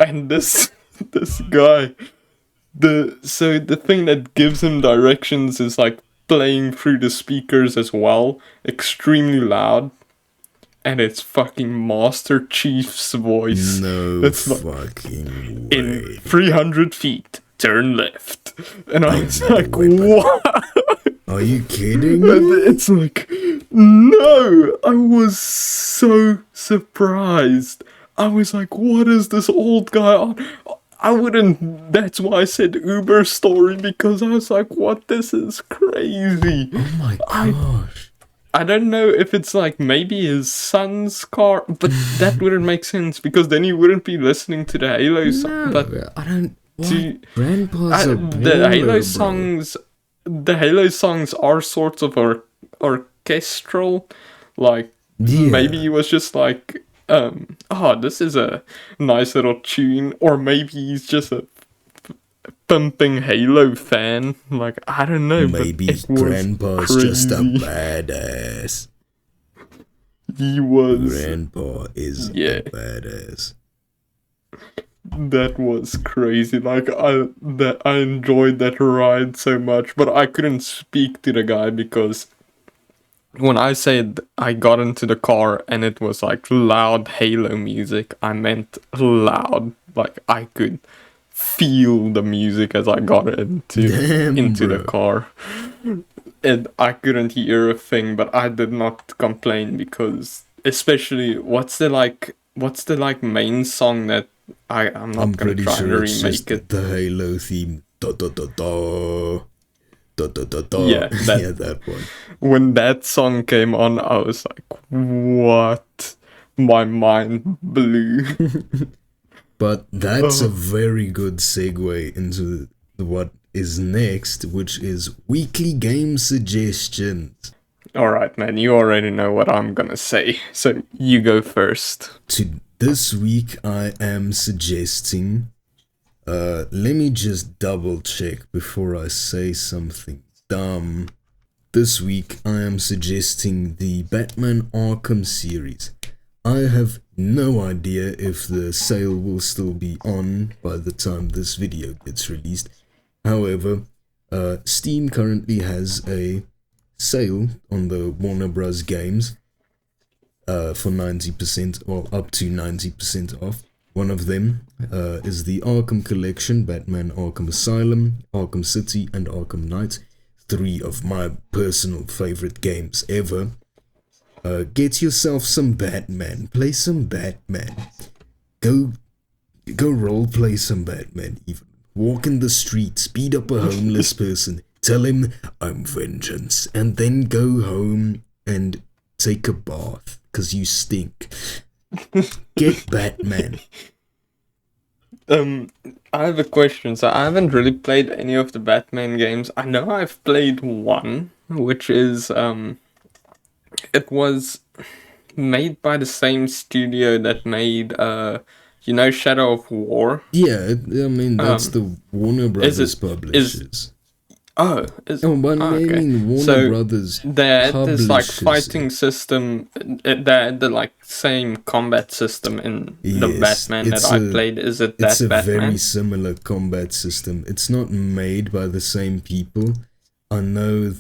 and this this guy, the thing that gives him directions is like playing through the speakers as well, extremely loud, and it's fucking Master Chief's voice. No It's like, fucking in way. 300 feet, turn left. And I was no like, way, but- what? Are you kidding And me? it's like, no! I was so surprised. I was like, what is this old guy on? I wouldn't. That's why I said Uber story, because I was like, what? This is crazy. Oh my I gosh. I don't know if it's like maybe his son's car, but that wouldn't make sense because then he wouldn't be listening to the Halo song. But No, I don't. What? to Grandpa's a the Halo baller, bro. songs, the Halo songs are sort of orchestral. Like Yeah. maybe he was just like, oh, this is a nice little tune, or maybe he's just a pumping Halo fan. Like I don't know, Maybe but it was Grandpa's crazy. just a badass. He was. Grandpa is Yeah. a badass. That was crazy. Like I enjoyed that ride so much, but I couldn't speak to the guy because when I said I got into the car and it was like loud Halo music, I meant loud. Like, I could feel the music as I got Damn, into the bro. car. And I couldn't hear a thing, but I did not complain because, especially, what's the main song that I'm I'm not gonna pretty try and sure it's remake it. just the Halo theme. Da da da da. Da da da da. Yeah, that Yeah, that one. when that song came on, I was like, what? My mind blew. But that's a Oh. very good segue into what is next, which is weekly game suggestions. Alright, man, you already know what I'm gonna say, so you go first. This week, I am suggesting. Let me just double check before I say something dumb. This week, I am suggesting the Batman Arkham series. I have no idea if the sale will still be on by the time this video gets released. However, Steam currently has a sale on the Warner Bros. Games for 90%, or up to 90% off. One of them is the Arkham Collection, Batman Arkham Asylum, Arkham City, and Arkham Knight. 3 of my personal favorite games ever. Get yourself some Batman. Play some Batman. Go role play some Batman even. Walk in the streets, beat up a homeless person, tell him I'm vengeance, and then go home and take a bath, cause you stink. Get Batman. I have a question. So I haven't really played any of the Batman games. I know I've played one, which is it was made by the same studio that made Shadow of War. Yeah, I mean that's the Warner Is Brothers it is publishers. is Oh, but I okay. mean Warner So Brothers they had this like publishes fighting it. system. They had the like same combat system in the Yes, Batman that I played. Is it it's that a very Batman? similar combat system. It's not made by the same people. I know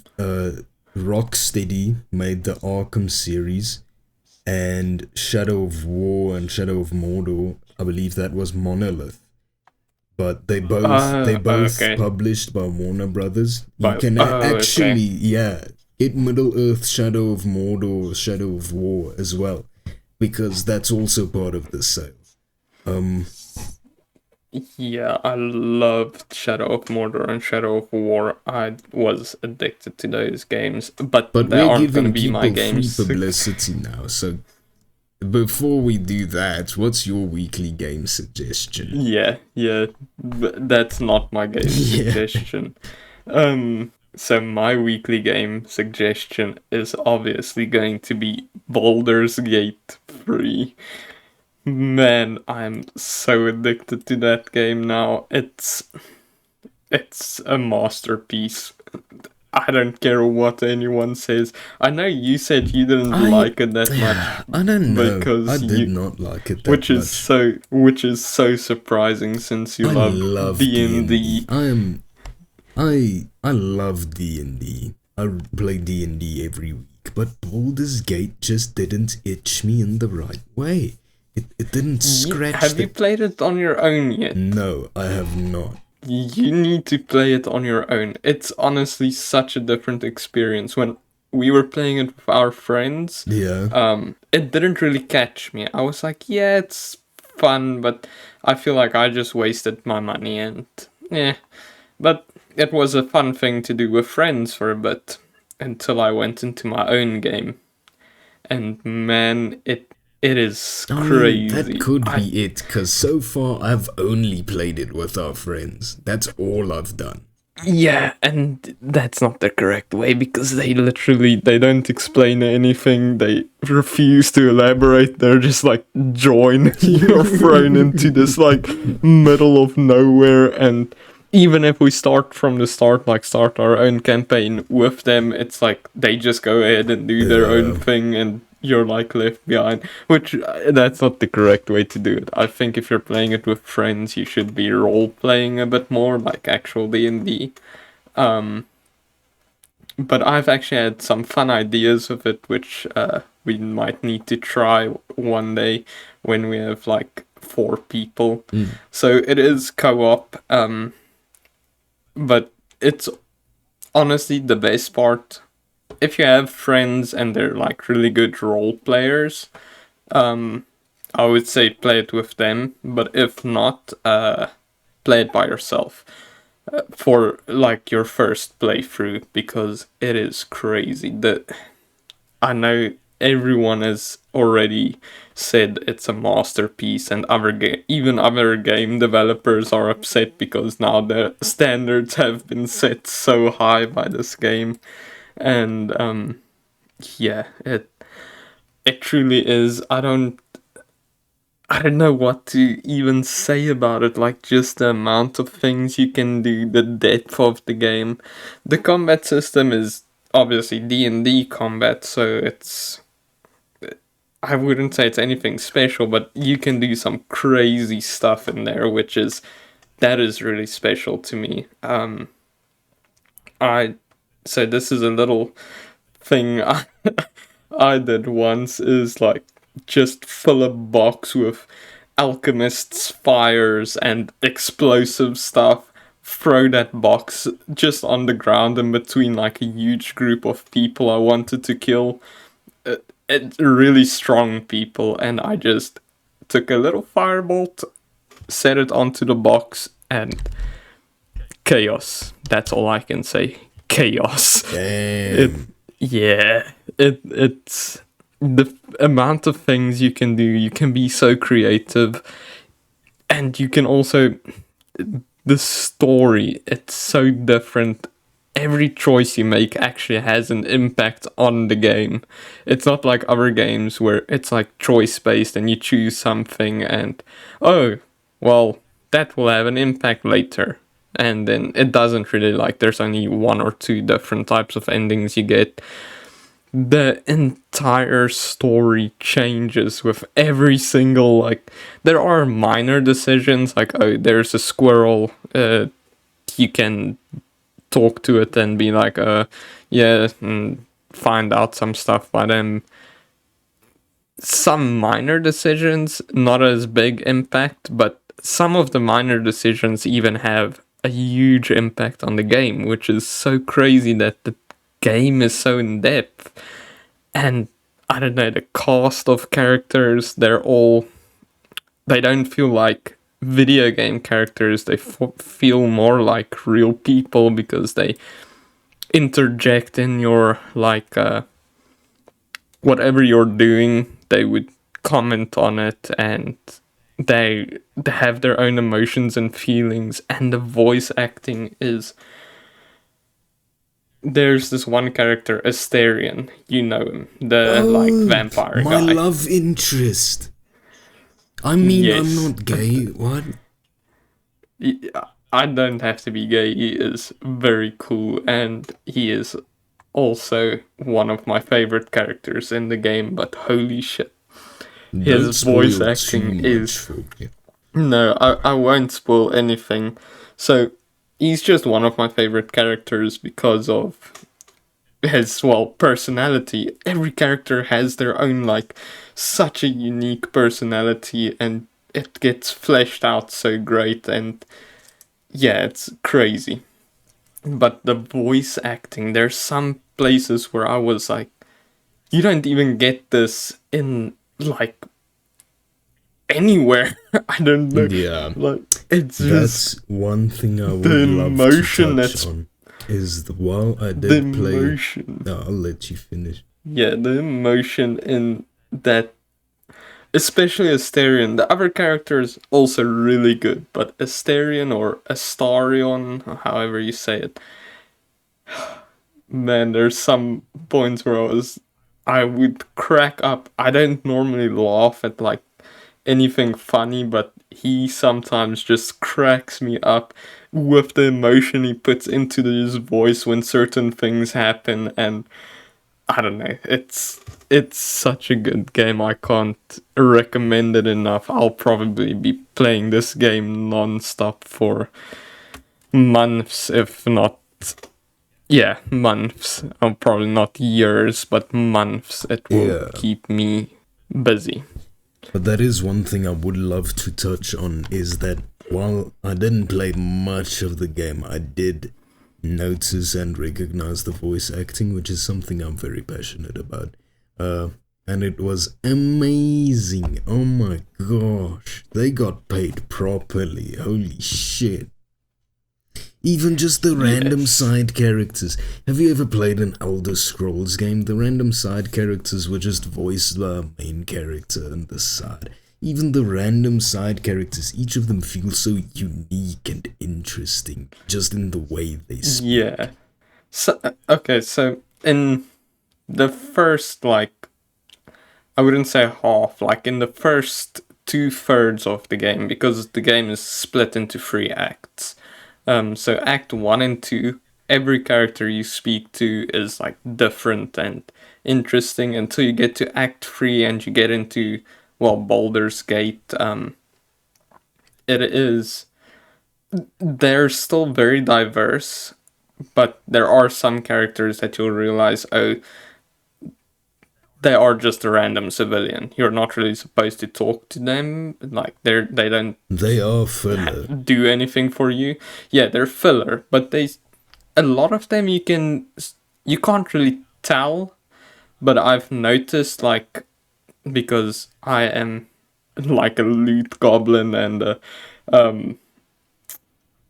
Rocksteady made the Arkham series, and Shadow of War and Shadow of Mordor, I believe that was Monolith. But they both Okay. published by Warner Brothers. You But can actually, okay. yeah, get Middle Earth, Shadow of Mordor, Shadow of War as well, because that's also part of the sale. Yeah, I loved Shadow of Mordor and Shadow of War. I was addicted to those games, but But they we're aren't gonna giving be my people free games. publicity now, so before we do that, what's your weekly game suggestion? Yeah, that's not my game Yeah. suggestion. So my weekly game suggestion is obviously going to be Baldur's Gate 3. Man, I'm so addicted to that game now. It's a masterpiece. I don't care what anyone says. I know you said you didn't like it that much I don't know. because I did not like it that which is much. which is so surprising since you I love love D&D. I love D&D. I play D&D every week, but Baldur's Gate just didn't itch me in the right way. It didn't scratch Have you played it on your own yet? No, I have not. You need to play it on your own. It's honestly such a different experience. When we were playing it with our friends, Yeah. it didn't really catch me. I was like, yeah, it's fun, but I feel like I just wasted my money and yeah. But it was a fun thing to do with friends for a bit until I went into my own game. And man, it is I mean, crazy. that could be it, because so far I've only played it with our friends. That's all I've done. Yeah, and that's not the correct way because they don't explain anything. They refuse to elaborate. They're just like join. You're thrown into this like middle of nowhere, and even if we start from the start, like start our own campaign with them, it's like they just go ahead and do their own thing, and you're like left behind, which that's not the correct way to do it. I think if you're playing it with friends, you should be role playing a bit more, like actual D&D. But I've actually had some fun ideas of it, which we might need to try one day when we have like 4 people. So it is co-op, but it's honestly the best part. If you have friends and they're like really good role players, I would say play it with them. But if not, play it by yourself for like your first playthrough, because it is crazy. I know everyone has already said it's a masterpiece, and even other game developers are upset because now the standards have been set so high by this game, and yeah, it truly is. I don't know what to even say about it, like just the amount of things you can do, the depth of the game. The combat system is obviously D&D combat, so I wouldn't say it's anything special, but you can do some crazy stuff in there, that is really special to me. So this is a little thing I did once, is like just fill a box with alchemist's fires and explosive stuff, throw that box just on the ground in between like a huge group of people I wanted to kill. Really strong people, and I just took a little firebolt, set it onto the box, and chaos. That's all I can say. Chaos. Damn. It's the amount of things you can do. You can be so creative, and you can also, the story, it's so different. Every choice you make actually has an impact on the game. It's not like other games where it's like choice based and you choose something and, oh, well, that will have an impact later. And then it doesn't really, like, there's only 1 or 2 different types of endings you get. The entire story changes with every single, like, there are minor decisions, like, oh, there's a squirrel, you can talk to it and be like, yeah, and find out some stuff by them. Some minor decisions, not as big impact, but some of the minor decisions even have a huge impact on the game, which is so crazy that the game is so in depth. And I don't know, the cast of characters, they don't feel like video game characters. They feel more like real people because they interject in your, like, whatever you're doing, they would comment on it, and they have their own emotions and feelings. And the voice acting is, there's this one character, Asterion, you know him, the like vampire My guy. love interest. I mean, Yes. I'm not gay. What? I don't have to be gay. He is very cool, and he is also one of my favorite characters in the game. But holy shit, his voice acting is... No, I won't spoil anything. So he's just one of my favorite characters because of his, well, personality. Every character has their own, like, such a unique personality, and it gets fleshed out so great, and yeah, it's crazy. But the voice acting, there's some places where I was like, you don't even get this in, like, anywhere. I don't know. Yeah. Like, it's That's just one thing I would the love emotion to that's... touch on. Is while I the did play... emotion. No, I'll let you finish. Yeah, the emotion in that, especially Asterion. The other characters also really good, but Asterion or Astarion, or however you say it, man, there's some points where I would crack up. I don't normally laugh at like anything funny, but he sometimes just cracks me up with the emotion he puts into his voice when certain things happen. And I don't know, it's such a good game. I can't recommend it enough. I'll probably be playing this game non-stop for months, if not... Yeah, months. Probably not years, but months. It will keep me busy. But that is one thing I would love to touch on, is that while I didn't play much of the game, I did notice and recognize the voice acting, which is something I'm very passionate about. Uh, and it was amazing. Oh my gosh. They got paid properly. Holy shit. Even just the random Yes. side characters. Have you ever played an Elder Scrolls game? The random side characters were just voice the main character on the side. Even the random side characters, each of them feels so unique and interesting, just in the way they speak. Yeah. So okay, so in the first, like, I wouldn't say half, like in the first 2/3 of the game, because the game is split into 3 acts. So Act 1 and 2, every character you speak to is like different and interesting until you get to Act 3 and you get into, well, Baldur's Gate. It is, they're still very diverse, but there are some characters that you'll realize, oh, they are just a random civilian. You're not really supposed to talk to them. Like they don't They are filler. do anything for you. Yeah, they're filler, but a lot of them you can't really tell. But I've noticed, like, because I am like a loot goblin and um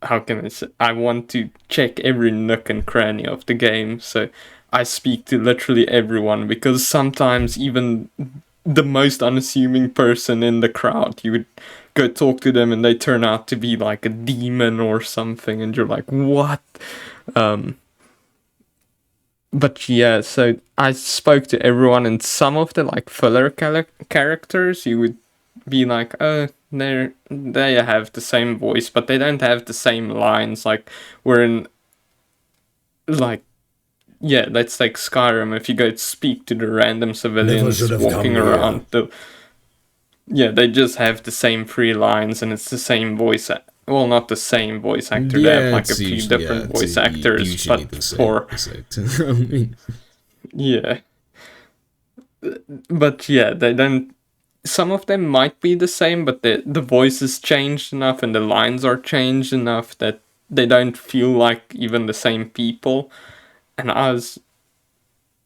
how can I say, I want to check every nook and cranny of the game, so I speak to literally everyone, because sometimes even the most unassuming person in the crowd, you would go talk to them and they turn out to be like a demon or something, and you're like, what? Um, but yeah, so I spoke to everyone, and some of the like filler characters, you would be like, oh, they have the same voice, but they don't have the same lines. Like, we're in, like, yeah, let's take Skyrim. If you go speak to the random Never civilians should have walking come around, here. yeah, they just have the same 3 lines, and it's the same voice. Well, not the same voice actor. They have Yeah, like a it's few usually, different voice actors, usually but the same for voice actor. I mean, yeah, but yeah, they don't. Some of them might be the same, but the voice is changed enough and the lines are changed enough that they don't feel like even the same people. And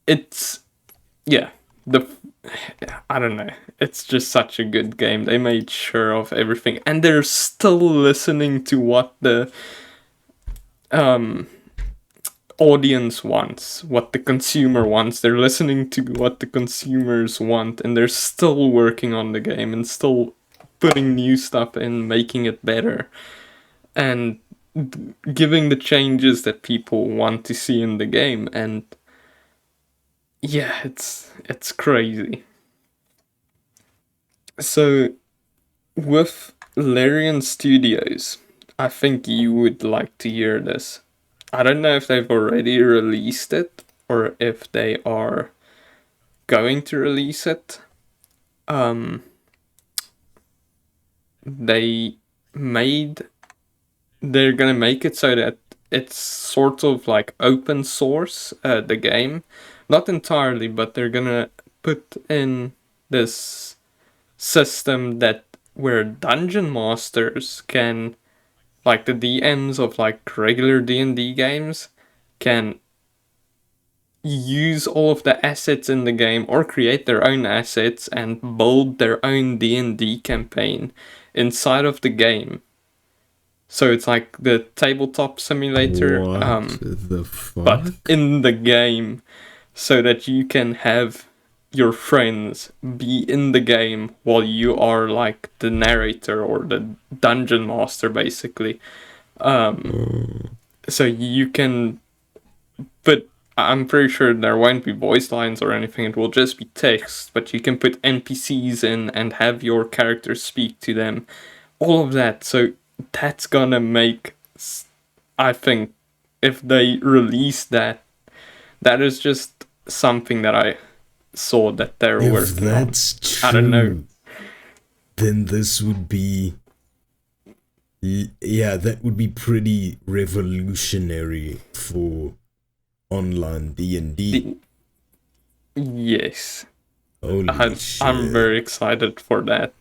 it's, yeah, the, I don't know. It's just such a good game. They made sure of everything, and they're still listening to what the um audience wants, what the consumer wants. They're listening to what the consumers want, and they're still working on the game and still putting new stuff in, making it better, and giving the changes that people want to see in the game. And yeah, it's crazy. So with Larian Studios, I think you would like to hear this. I don't know if they've already released it or if they are going to release it. Um, they made they're gonna make it so that it's sort of like open source, the game, not entirely, but they're gonna put in this system that where dungeon masters can, like the DMs of like regular D&D games, can use all of the assets in the game or create their own assets and build their own D&D campaign inside of the game. So it's like the tabletop simulator, what the but fuck? in the game, so that you can have your friends be in the game while you are like the narrator or the dungeon master, basically. So you can, but I'm pretty sure there won't be voice lines or anything. It will just be text, but you can put NPCs in and have your characters speak to them. All of that. So that's gonna make, I think, if they release that, that is just something that I saw that they're If working on. that's true, I don't know. then this would be, yeah, that would be pretty revolutionary for online D&D. Yes. Holy I'm shit. very excited for that.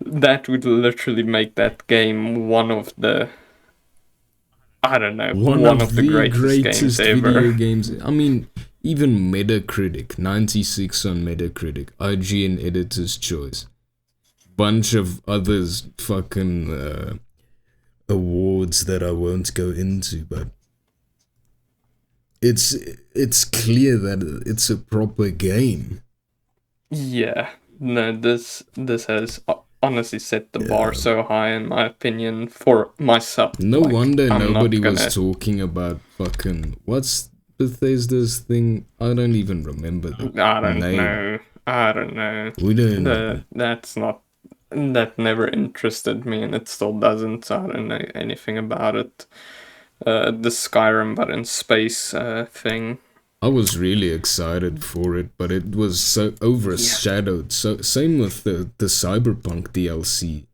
That would literally make that game one of the, I don't know, One one of of the the greatest games greatest video ever. games. I mean, even Metacritic, 96 on Metacritic, IGN Editor's Choice. Bunch of others fucking awards that I won't go into, but it's it's clear that it's a proper game. Yeah, no, this has honestly set the bar Yeah. so high in my opinion for myself. No Like, wonder I'm nobody not was gonna. talking about fucking what's Bethesda's thing. I don't even remember the I don't name. know. I don't know. We don't know. That's not. That never interested me, and it still doesn't. So I don't know anything about it. The Skyrim but in space thing. I was really excited for it, but it was so Yeah. overshadowed. So same with the Cyberpunk DLC.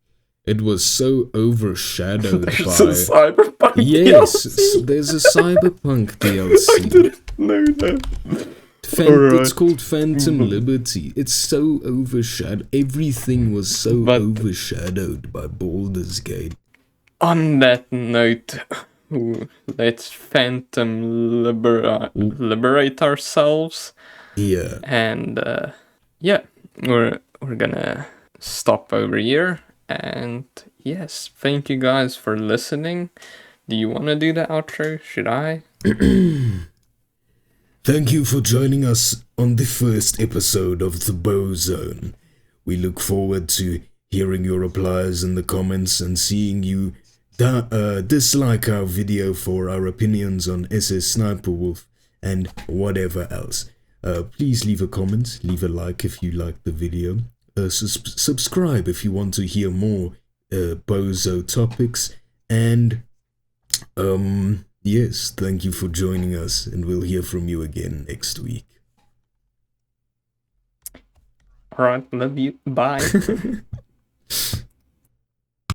It was so overshadowed There's a by Cyberpunk yes, DLC. there's a Cyberpunk I DLC. didn't know that. It's Alright. called Phantom Liberty. It's so overshadowed. Everything was so But overshadowed by Baldur's Gate. on that note, let's liberate ourselves, Yeah. and yeah, we're gonna stop over here. And yes, thank you guys for listening. Do you want to do the outro? Should I? Thank you for joining us on the first episode of the Bozone. We look forward to hearing your replies in the comments and seeing you dislike our video for our opinions on SSSniperWolf and whatever else. Please leave a comment, leave a like if you like the video. Subscribe if you want to hear more Bozo topics. And yes, thank you for joining us, and we'll hear from you again next week. Alright, love you. Bye.